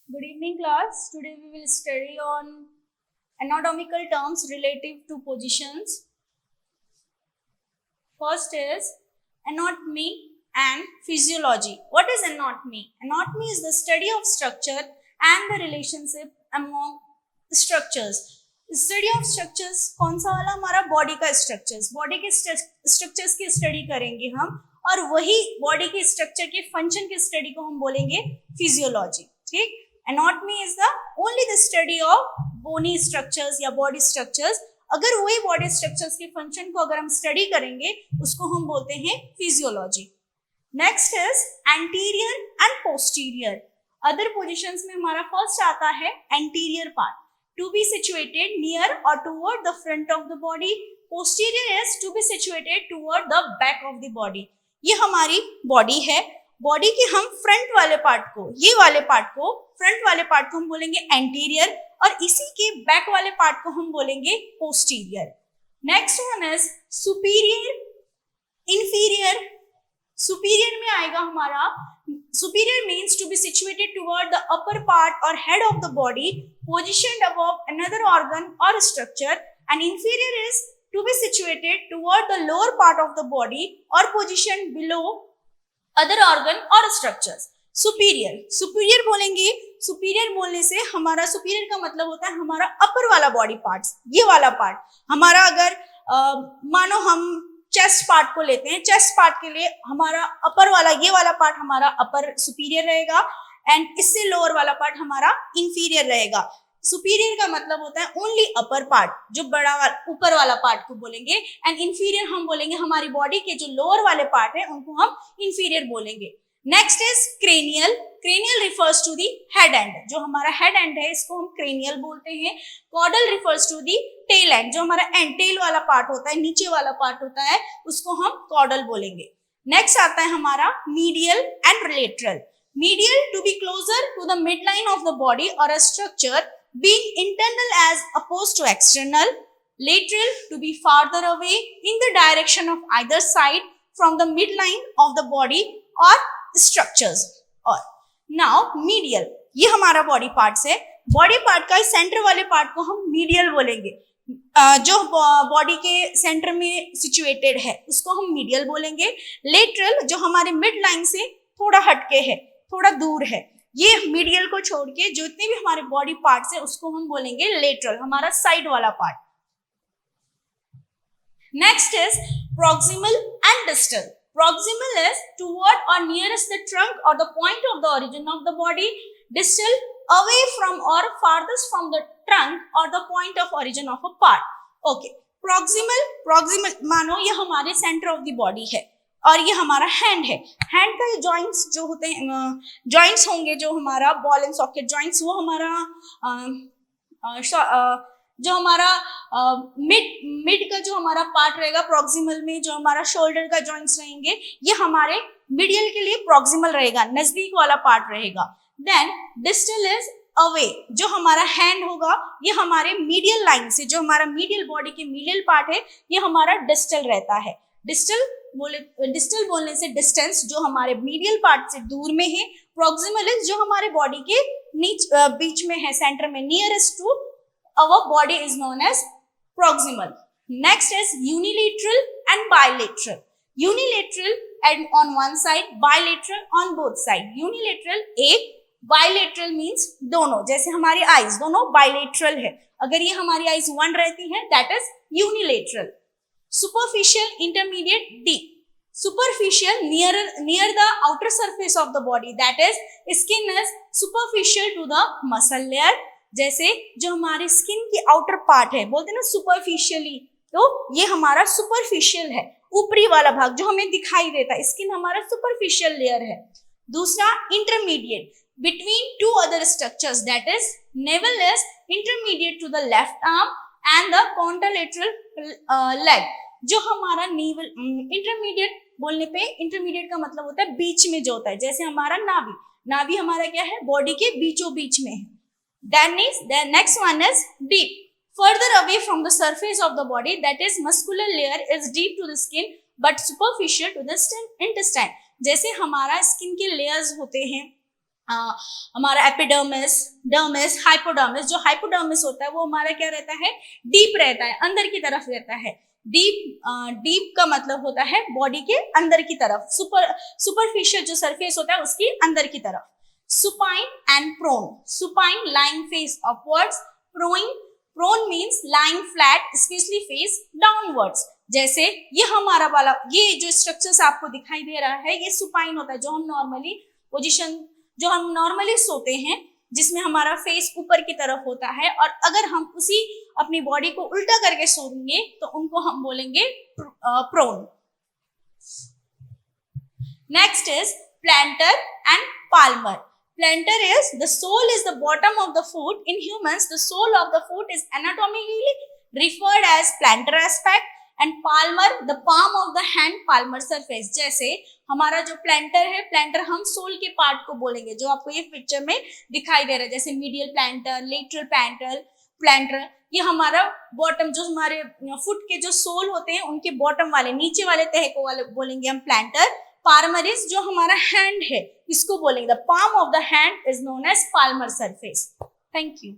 Good evening, class. Today we will study on anatomical terms relative to positions. First is anatomy and physiology. What is anatomy? Anatomy is the study of structure and the relationship among structures. Study of structures कौन सा वाला? हमारा body का structures, body के structures की study करेंगे हम, और वही बॉडी के स्ट्रक्चर के फंक्शन की स्टडी को हम बोलेंगे फिजियोलॉजी. ठीक. Anatomy is the only the study of bony structures या बॉडी स्ट्रक्चर्स. अगर वही बॉडी स्ट्रक्चर्स के फंक्शन को अगर हम स्टडी करेंगे उसको हम बोलते हैं physiology. Next is anterior and posterior. Other positions में हमारा फर्स्ट आता है anterior part, to be situated near or toward the front of the body. Posterior is to be situated toward the back of the body. ये हमारी body है. Body के हम front वाले पार्ट को, ये वाले पार्ट को, फ्रंट वाले पार्ट को हम बोलेंगे एंटीरियर, और इसी के बैक वाले पार्ट को हम बोलेंगे posterior. Next one is superior, inferior. Superior में आएगा हमारा, superior means to be situated toward the upper part or head of the body, positioned above another organ or structure, and inferior is to be situated toward the lower part of the body or positioned below other organ or structures. superior, superior बोलेंगे. superior बोलने से हमारा superior का मतलब होता है हमारा upper वाला body parts, ये वाला part हमारा. अगर मानो हम चेस्ट पार्ट को लेते हैं, चेस्ट पार्ट के लिए हमारा अपर वाला, ये वाला पार्ट हमारा अपर सुपीरियर रहेगा, एंड इससे लोअर वाला पार्ट हमारा इंफीरियर रहेगा. सुपीरियर का मतलब होता है ओनली अपर पार्ट, जो बड़ा वाला ऊपर वाला पार्ट को बोलेंगे, एंड इंफीरियर हम बोलेंगे हमारी बॉडी के जो लोअर वाले पार्ट है उनको हम इंफीरियर बोलेंगे. Next is cranial. Cranial refers to the head end. जो हमारा हेड एंड है इसको हम क्रेनियल बोलते हैं. Caudal refers to the tail end. जो हमारा एंड टेल वाला पार्ट होता है, नीचे वाला पार्ट होता है, उसको हम कॉर्डल बोलेंगे. नेक्स्ट आता है हमारा medial and lateral. Medial to be closer to the mid line of the body और a structure being internal as opposed to external. Lateral to be farther away in the direction of either side from the mid line of the body और structures. और now medial, ये हमारा body parts है. Body part का centre वाले part को हम medial बोलेंगे. जो बॉडी के सेंटर में सिचुएटेड है उसको हम मीडियल बोलेंगे. लेटरल जो हमारे मिड लाइन से थोड़ा हटके है, थोड़ा दूर है, ये मीडियल को छोड़ के जितने भी हमारे बॉडी पार्ट्स है उसको हम बोलेंगे लेटरल, हमारा साइड वाला part. Next is proximal and distal. Proximal is toward or nearest the trunk or the point of the origin of the body. Distal away from or farthest from the trunk or the point of origin of a part. Okay. Proximal, proximal मानो ये हमारे center of the body है और ये हमारा hand है. hand का ये joints जो होते हैं, joints होंगे जो हमारा ball and socket joints, वो हमारा जो हमारा मिड का जो हमारा पार्ट रहेगा प्रॉक्सिमल में, जो हमारा शोल्डर का जॉइंट्स रहेंगे, ये हमारे मीडियल के लिए प्रॉक्सिमल रहेगा, नजदीक वाला पार्ट रहेगा. Then distal is away. जो हमारा हैंड होगा ये हमारे मीडियल लाइन से, जो हमारा मीडियल बॉडी के मीडियल पार्ट है ये हमारा डिस्टल रहता है. डिस्टल बोलने से डिस्टेंस जो हमारे मीडियल पार्ट से दूर में है. प्रॉक्सिमल इज जो हमारे बॉडी के बीच में है, सेंटर में, nearest to our body is known as proximal. Next is unilateral and bilateral. Unilateral and on one side, bilateral on both side. Unilateral एक, bilateral means दोनों. जैसे हमारी eyes दोनों bilateral है, अगर ये हमारी eyes one रहती हैं that is unilateral. Superficial, intermediate, deep. Superficial near the outer surface of the body, that is skin is superficial to the muscle layer. जैसे जो हमारी स्किन की आउटर पार्ट है बोलते हैं ना सुपरफिशियली, तो ये हमारा सुपरफिशियल है, ऊपरी वाला भाग जो हमें दिखाई देता है, स्किन हमारा सुपरफिशियल लेयर है. दूसरा intermediate between two other structures, that is navel is intermediate to the left arm and the contralateral leg. जो हमारा नेवल इंटरमीडिएट बोलने पे, इंटरमीडिएट का मतलब होता है बीच में जो होता है, जैसे हमारा नाभि, नाभि हमारा क्या है, बॉडी के बीचों बीच में है. Then the next one is deep, further away from the surface of the body, that is muscular layer is deep to the skin but superficial to the intestine. जैसे हमारा स्किन के लेयर्स होते हैं हमारा एपिडर्मिस, डर्मिस, हाइपोडर्मिस। जो hypodermis होता है वो हमारा क्या रहता है, डीप रहता है, अंदर की तरफ रहता है। डीप का मतलब होता है बॉडी के अंदर की तरफ, सुपरफिशियल जो सरफेस होता है उसकी अंदर की तरफ। Supine and prone. Supine lying face upwards, prone means lying flat specially face downwards. जैसे ये हमारा वाला, ये जो स्ट्रक्चर्स आपको दिखाई दे रहा है ये सुपाइन होता है, जो हम नॉर्मली पोजिशन, जो हम नॉर्मली सोते हैं जिसमें हमारा फेस ऊपर की तरफ होता है, और अगर हम उसी अपनी बॉडी को उल्टा करके सोएंगे तो उनको हम बोलेंगे prone. Next is plantar and palmar. Plantar is the sole is the bottom of the foot. In humans, the sole of the foot is anatomically referred as plantar aspect, and palmar the palm of the hand, palmar surface। जैसे हमारा जो प्लैंटर है, प्लैंटर हम soul के part को बोलेंगे जो आपको ये पिक्चर में दिखाई दे रहा है, जैसे मीडियल प्लैंटर, लेटरल प्लैंटर। ये हमारा बॉटम, जो हमारे फुट के जो सोल होते हैं उनके बॉटम वाले, नीचे वाले तह को वाले बोलेंगे हम प्लैंटर। पाल्मरिस जो हमारा हैंड है इसको बोलेंगे, the palm of the hand is known as palmar surface. Thank you.